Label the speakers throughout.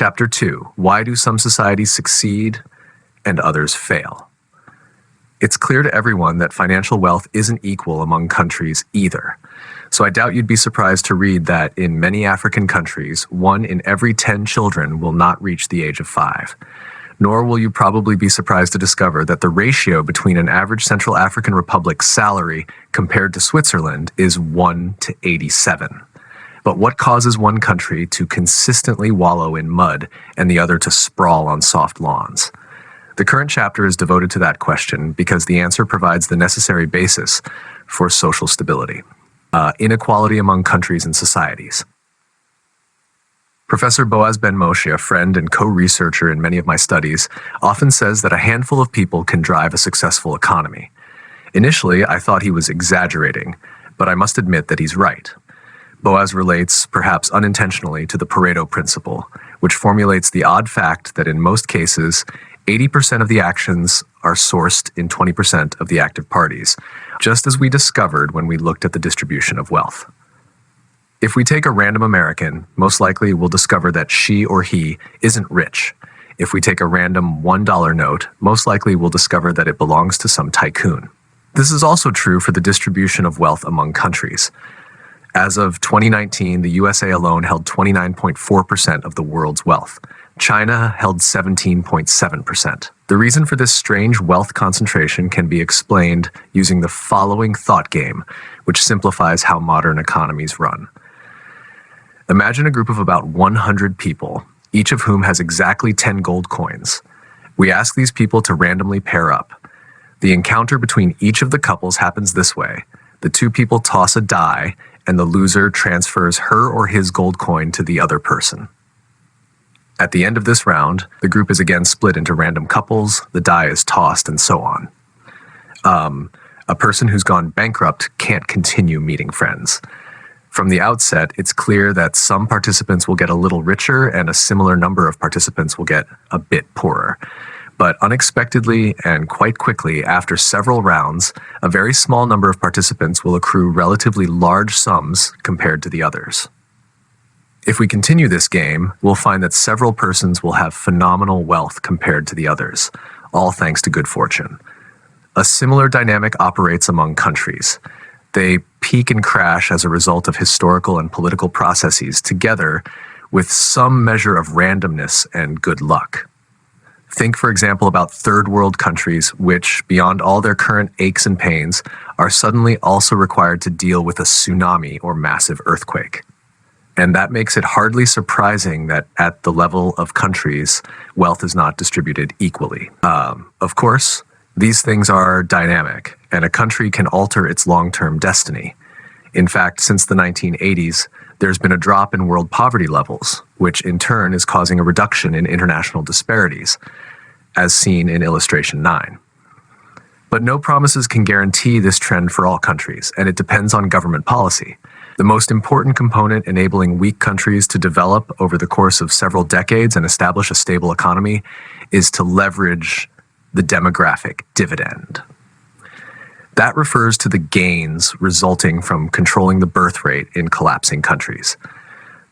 Speaker 1: Chapter 2, Why do some societies succeed and others fail? It's clear to everyone that financial wealth isn't equal among countries either. So I doubt you'd be surprised to read that in many African countries, 1 in every 10 children will not reach the age of 5. Nor will you probably be surprised to discover that the ratio between an average Central African Republic salary compared to Switzerland is 1 to 87. But what causes one country to consistently wallow in mud and the other to sprawl on soft lawns? The current chapter is devoted to that question because the answer provides the necessary basis for social stability. Inequality among countries and societies. Professor Boaz Ben Moshe, a friend and co-researcher in many of my studies, often says that a handful of people can drive a successful economy. Initially, I thought he was exaggerating, but I must admit that he's right. Boaz relates, perhaps unintentionally, to the Pareto principle, which formulates the odd fact that in most cases, 80% of the actions are sourced in 20% of the active parties, just as we discovered when we looked at the distribution of wealth. If we take a random American, most likely we'll discover that she or he isn't rich. If we take a random $1 note, most likely we'll discover that it belongs to some tycoon. This is also true for the distribution of wealth among countries. As of 2019, the USA alone held 29.4% of the world's wealth. China held 17.7%. The reason for this strange wealth concentration can be explained using the following thought game, which simplifies how modern economies run. Imagine a group of about 100 people, each of whom has exactly 10 gold coins. We ask these people to randomly pair up. The encounter between each of the couples happens this way. The 2 people toss a die, and the loser transfers her or his gold coin to the other person. At the end of this round, the group is again split into random couples, the die is tossed, and so on. A person who's gone bankrupt can't continue meeting friends. From the outset, it's clear that some participants will get a little richer and a similar number of participants will get a bit poorer. But unexpectedly and quite quickly, after several rounds, a very small number of participants will accrue relatively large sums compared to the others. If we continue this game, we'll find that several persons will have phenomenal wealth compared to the others, all thanks to good fortune. A similar dynamic operates among countries. They peak and crash as a result of historical and political processes together with some measure of randomness and good luck. Think, for example, about third world countries which, beyond all their current aches and pains, are suddenly also required to deal with a tsunami or massive earthquake. And that makes it hardly surprising that at the level of countries, wealth is not distributed equally. Of course, these things are dynamic, and a country can alter its long-term destiny. In fact, since the 1980s, there's been a drop in world poverty levels, which in turn is causing a reduction in international disparities, as seen in illustration 9. But no promises can guarantee this trend for all countries, and it depends on government policy. The most important component enabling weak countries to develop over the course of several decades and establish a stable economy is to leverage the demographic dividend. That refers to the gains resulting from controlling the birth rate in collapsing countries.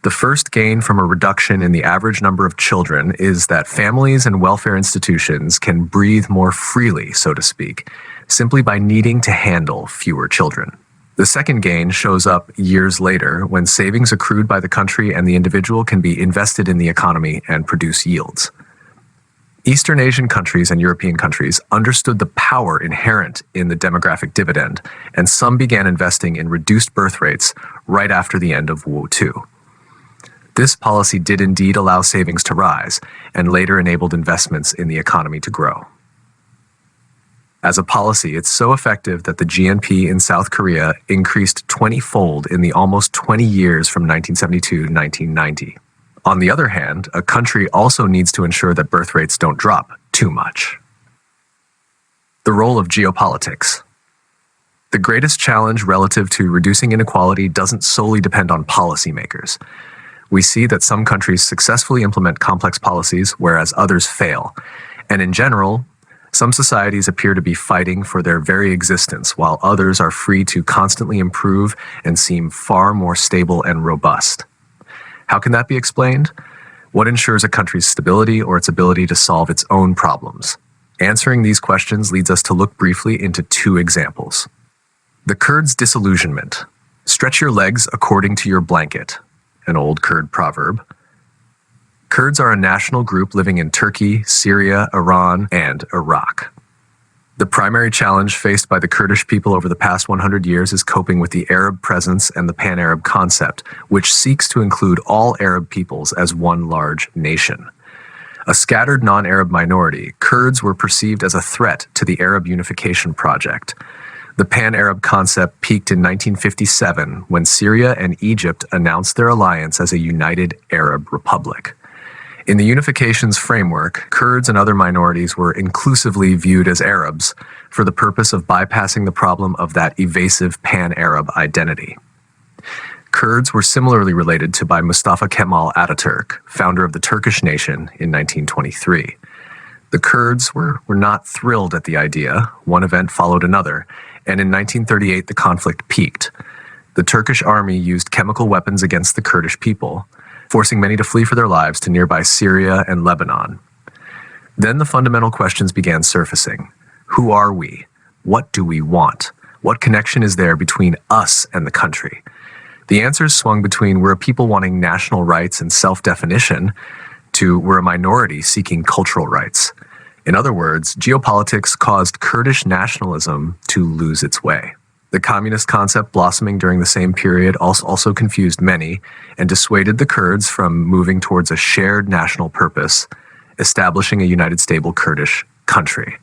Speaker 1: The first gain from a reduction in the average number of children is that families and welfare institutions can breathe more freely, so to speak, simply by needing to handle fewer children. The second gain shows up years later when savings accrued by the country and the individual can be invested in the economy and produce yields. Eastern Asian countries and European countries understood the power inherent in the demographic dividend, and some began investing in reduced birth rates right after the end of World War II. This policy did indeed allow savings to rise, and later enabled investments in the economy to grow. As a policy, it's so effective that the GNP in South Korea increased 20-fold in the almost 20 years from 1972 to 1990. On the other hand, a country also needs to ensure that birth rates don't drop too much. The role of geopolitics. The greatest challenge relative to reducing inequality doesn't solely depend on policymakers. We see that some countries successfully implement complex policies, whereas others fail. And in general, some societies appear to be fighting for their very existence, while others are free to constantly improve and seem far more stable and robust. How can that be explained? What ensures a country's stability or its ability to solve its own problems? Answering these questions leads us to look briefly into two examples. The Kurds' disillusionment. Stretch your legs according to your blanket, an old Kurd proverb. Kurds are a national group living in Turkey, Syria, Iran, and Iraq. The primary challenge faced by the Kurdish people over the past 100 years is coping with the Arab presence and the pan-Arab concept, which seeks to include all Arab peoples as one large nation. A scattered non-Arab minority, Kurds were perceived as a threat to the Arab unification project. The pan-Arab concept peaked in 1957 when Syria and Egypt announced their alliance as a united Arab republic. In the unification's framework, Kurds and other minorities were inclusively viewed as Arabs for the purpose of bypassing the problem of that evasive pan-Arab identity. Kurds were similarly related to by Mustafa Kemal Ataturk, founder of the Turkish nation in 1923. The Kurds were not thrilled at the idea. One event followed another, and in 1938 the conflict peaked. The Turkish army used chemical weapons against the Kurdish people, forcing many to flee for their lives to nearby Syria and Lebanon. Then the fundamental questions began surfacing. Who are we? What do we want? What connection is there between us and the country? The answers swung between we're a people wanting national rights and self-definition to we're a minority seeking cultural rights. In other words, geopolitics caused Kurdish nationalism to lose its way. The communist concept blossoming during the same period also confused many and dissuaded the Kurds from moving towards a shared national purpose, establishing a united stable Kurdish country.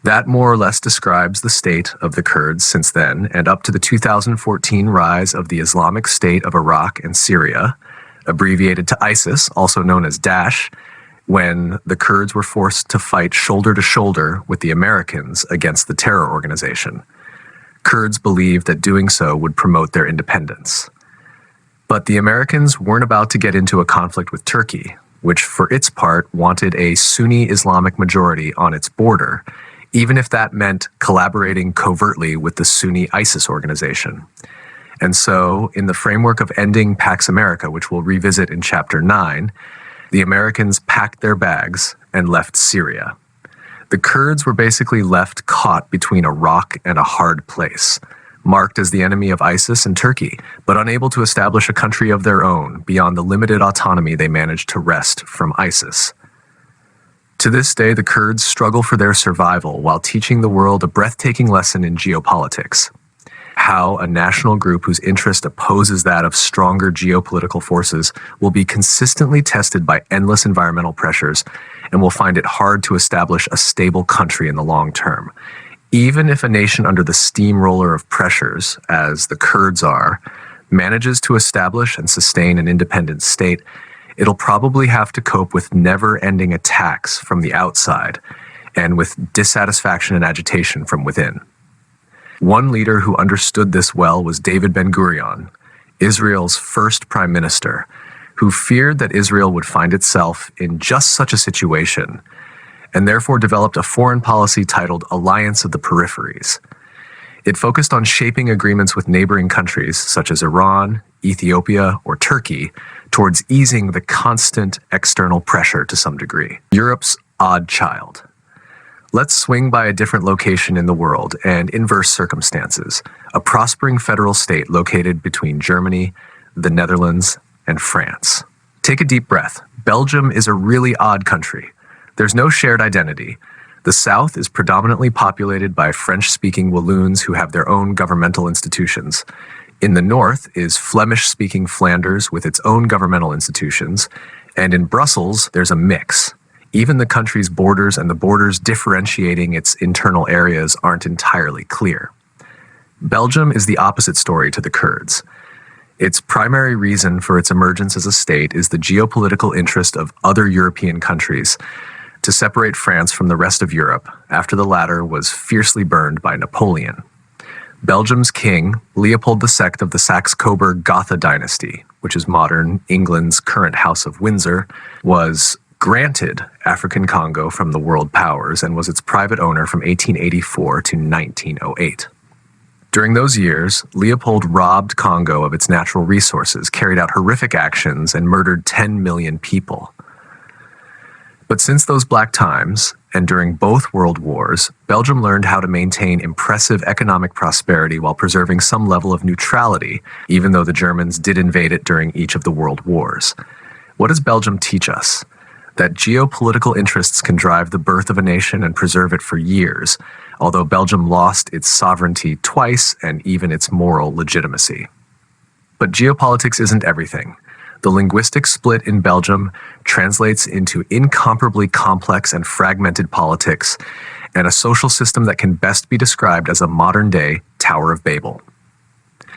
Speaker 1: That more or less describes the state of the Kurds since then and up to the 2014 rise of the Islamic State of Iraq and Syria, abbreviated to ISIS, also known as Daesh, when the Kurds were forced to fight shoulder to shoulder with the Americans against the terror organization. Kurds believed that doing so would promote their independence. But the Americans weren't about to get into a conflict with Turkey, which for its part wanted a Sunni Islamic majority on its border, even if that meant collaborating covertly with the Sunni ISIS organization. And so, in the framework of ending Pax America, which we'll revisit in Chapter 9, the Americans packed their bags and left Syria. The Kurds were basically left caught between a rock and a hard place, marked as the enemy of ISIS and Turkey, but unable to establish a country of their own beyond the limited autonomy they managed to wrest from ISIS. To this day, the Kurds struggle for their survival while teaching the world a breathtaking lesson in geopolitics. How a national group whose interest opposes that of stronger geopolitical forces will be consistently tested by endless environmental pressures and will find it hard to establish a stable country in the long term. Even if a nation under the steamroller of pressures, as the Kurds are, manages to establish and sustain an independent state, it'll probably have to cope with never-ending attacks from the outside and with dissatisfaction and agitation from within. One leader who understood this well was David Ben-Gurion, Israel's first prime minister, who feared that Israel would find itself in just such a situation, and therefore developed a foreign policy titled Alliance of the Peripheries. It focused on shaping agreements with neighboring countries such as Iran, Ethiopia, or Turkey towards easing the constant external pressure to some degree. Europe's odd child. Let's swing by a different location in the world and inverse circumstances, a prospering federal state located between Germany, the Netherlands, and France. Take a deep breath. Belgium is a really odd country. There's no shared identity. The south is predominantly populated by French-speaking Walloons who have their own governmental institutions. In the north is Flemish-speaking Flanders with its own governmental institutions, and in Brussels there's a mix. Even the country's borders and the borders differentiating its internal areas aren't entirely clear. Belgium is the opposite story to the Kurds. Its primary reason for its emergence as a state is the geopolitical interest of other European countries to separate France from the rest of Europe after the latter was fiercely burned by Napoleon. Belgium's king, Leopold II of the Saxe-Coburg-Gotha dynasty, which is modern England's current House of Windsor, was granted African Congo from the world powers and was its private owner from 1884 to 1908. During those years, Leopold robbed Congo of its natural resources, carried out horrific actions, and murdered 10 million people. But since those black times, and during both world wars, Belgium learned how to maintain impressive economic prosperity while preserving some level of neutrality, even though the Germans did invade it during each of the world wars. What does Belgium teach us? That geopolitical interests can drive the birth of a nation and preserve it for years, although Belgium lost its sovereignty twice and even its moral legitimacy. But geopolitics isn't everything. The linguistic split in Belgium translates into incomparably complex and fragmented politics and a social system that can best be described as a modern-day Tower of Babel.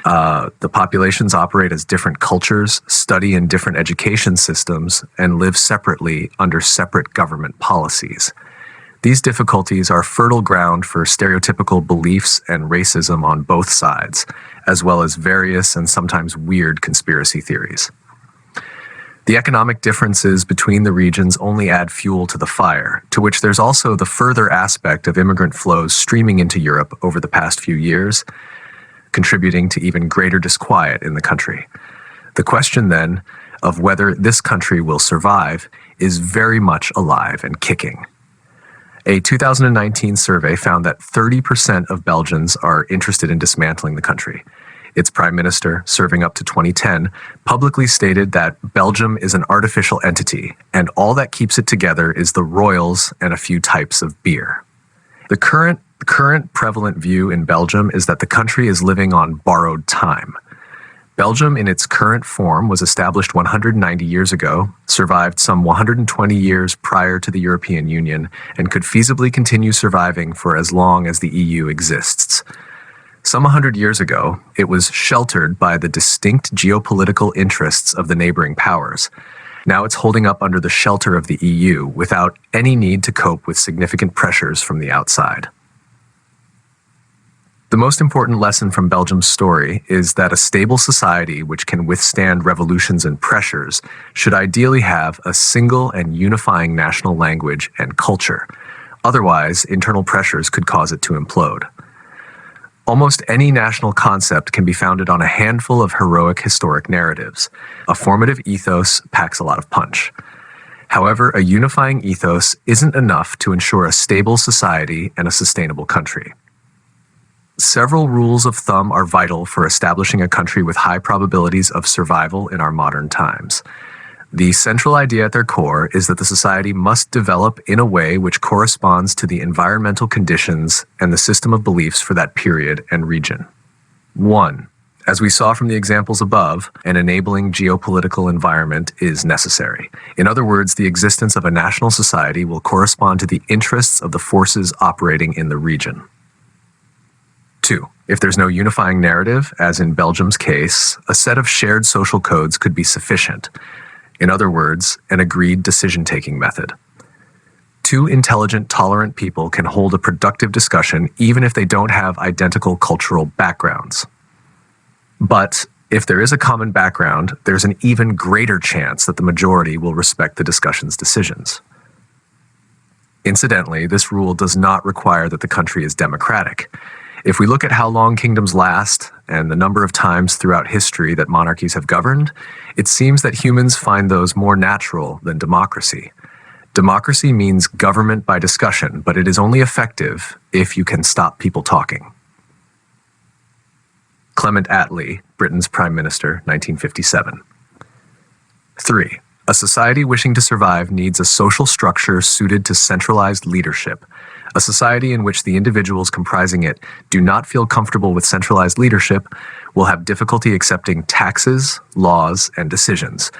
Speaker 1: The populations operate as different cultures, study in different education systems, and live separately under separate government policies. These difficulties are fertile ground for stereotypical beliefs and racism on both sides, as well as various and sometimes weird conspiracy theories. The economic differences between the regions only add fuel to the fire, to which there's also the further aspect of immigrant flows streaming into Europe over the past few years, contributing to even greater disquiet in the country. The question, then, of whether this country will survive is very much alive and kicking. A 2019 survey found that 30% of Belgians are interested in dismantling the country. Its prime minister, serving up to 2010, publicly stated that Belgium is an artificial entity, and all that keeps it together is the royals and a few types of beer. The current prevalent view in Belgium is that the country is living on borrowed time. Belgium in its current form was established 190 years ago, survived some 120 years prior to the European Union, and could feasibly continue surviving for as long as the EU exists. Some 100 years ago, it was sheltered by the distinct geopolitical interests of the neighboring powers. Now it's holding up under the shelter of the EU without any need to cope with significant pressures from the outside. The most important lesson from Belgium's story is that a stable society which can withstand revolutions and pressures should ideally have a single and unifying national language and culture. Otherwise, internal pressures could cause it to implode. Almost any national concept can be founded on a handful of heroic historic narratives. A formative ethos packs a lot of punch. However, a unifying ethos isn't enough to ensure a stable society and a sustainable country. Several rules of thumb are vital for establishing a country with high probabilities of survival in our modern times. The central idea at their core is that the society must develop in a way which corresponds to the environmental conditions and the system of beliefs for that period and region. 1. As we saw from the examples above, an enabling geopolitical environment is necessary. In other words, the existence of a national society will correspond to the interests of the forces operating in the region. 2. If there's no unifying narrative, as in Belgium's case, a set of shared social codes could be sufficient. In other words, an agreed decision-taking method. 2 intelligent, tolerant people can hold a productive discussion even if they don't have identical cultural backgrounds. But if there is a common background, there's an even greater chance that the majority will respect the discussion's decisions. Incidentally, this rule does not require that the country is democratic. If we look at how long kingdoms last and the number of times throughout history that monarchies have governed, it seems that humans find those more natural than democracy. Democracy means government by discussion, but it is only effective if you can stop people talking. Clement Attlee, Britain's Prime Minister, 1957. 3. A society wishing to survive needs a social structure suited to centralized leadership. A society in which the individuals comprising it do not feel comfortable with centralized leadership will have difficulty accepting taxes, laws, and decisions,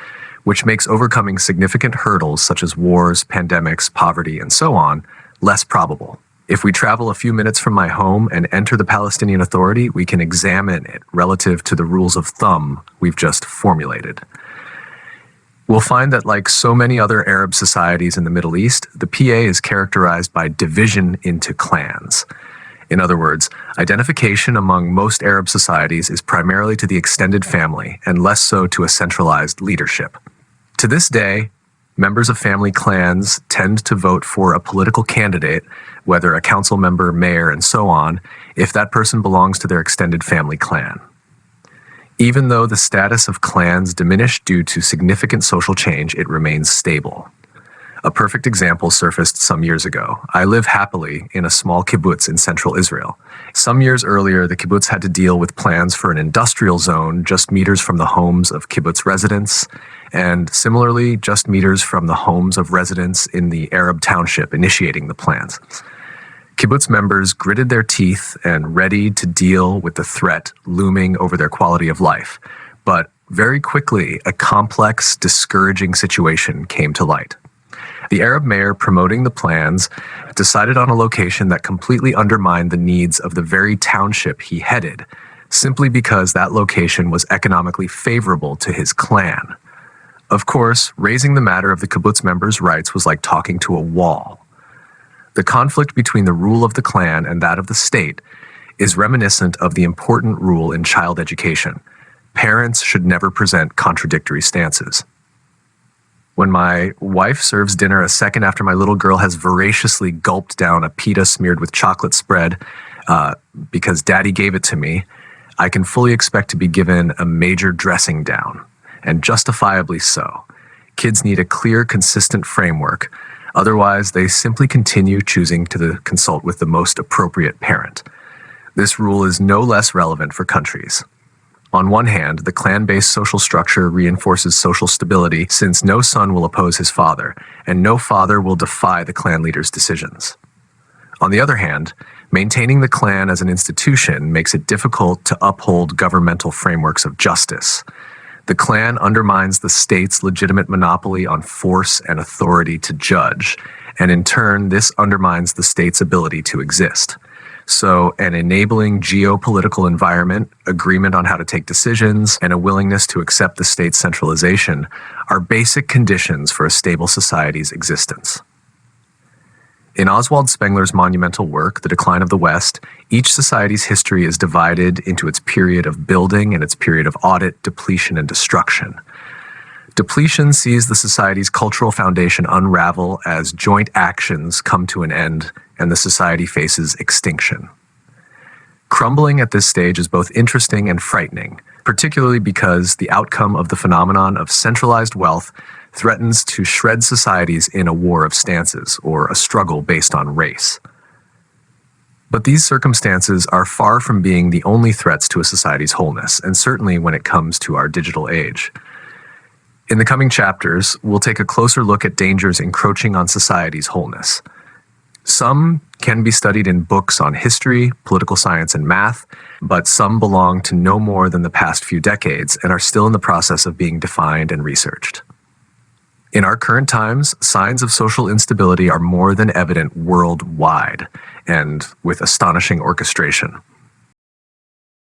Speaker 1: which makes overcoming significant hurdles such as wars, pandemics, poverty, and so on less probable. If we travel a few minutes from my home and enter the Palestinian Authority, we can examine it relative to the rules of thumb we've just formulated. We'll find that, like so many other Arab societies in the Middle East, the PA is characterized by division into clans. In other words, identification among most Arab societies is primarily to the extended family and less so to a centralized leadership. To this day, members of family clans tend to vote for a political candidate, whether a council member, mayor, and so on, if that person belongs to their extended family clan. Even though the status of clans diminished due to significant social change, it remains stable. A perfect example surfaced some years ago. I live happily in a small kibbutz in central Israel. Some years earlier, the kibbutz had to deal with plans for an industrial zone just meters from the homes of kibbutz residents, and similarly, just meters from the homes of residents in the Arab township initiating the plans. Kibbutz members gritted their teeth and readied to deal with the threat looming over their quality of life. But very quickly, a complex, discouraging situation came to light. The Arab mayor promoting the plans decided on a location that completely undermined the needs of the very township he headed, simply because that location was economically favorable to his clan. Of course, raising the matter of the kibbutz members' rights was like talking to a wall. The conflict between the rule of the clan and that of the state is reminiscent of the important rule in child education. Parents should never present contradictory stances. When my wife serves dinner a second after my little girl has voraciously gulped down a pita smeared with chocolate spread because daddy gave it to me, I can fully expect to be given a major dressing down, and justifiably so. Kids need a clear, consistent framework. Otherwise, they simply continue choosing to consult with the most appropriate parent. This rule is no less relevant for countries. On one hand, the clan-based social structure reinforces social stability since no son will oppose his father, and no father will defy the clan leader's decisions. On the other hand, maintaining the clan as an institution makes it difficult to uphold governmental frameworks of justice. The clan undermines the state's legitimate monopoly on force and authority to judge, and in turn, this undermines the state's ability to exist. So, an enabling geopolitical environment, agreement on how to take decisions, and a willingness to accept the state's centralization are basic conditions for a stable society's existence. In Oswald Spengler's monumental work, The Decline of the West, each society's history is divided into its period of building and its period of audit, depletion, and destruction. Depletion sees the society's cultural foundation unravel as joint actions come to an end and the society faces extinction. Crumbling at this stage is both interesting and frightening, particularly because the outcome of the phenomenon of centralized wealth threatens to shred societies in a war of stances or a struggle based on race. But these circumstances are far from being the only threats to a society's wholeness, and certainly when it comes to our digital age. In the coming chapters, we'll take a closer look at dangers encroaching on society's wholeness. Some can be studied in books on history, political science, and math, but some belong to no more than the past few decades and are still in the process of being defined and researched. In our current times, signs of social instability are more than evident worldwide, and with astonishing orchestration.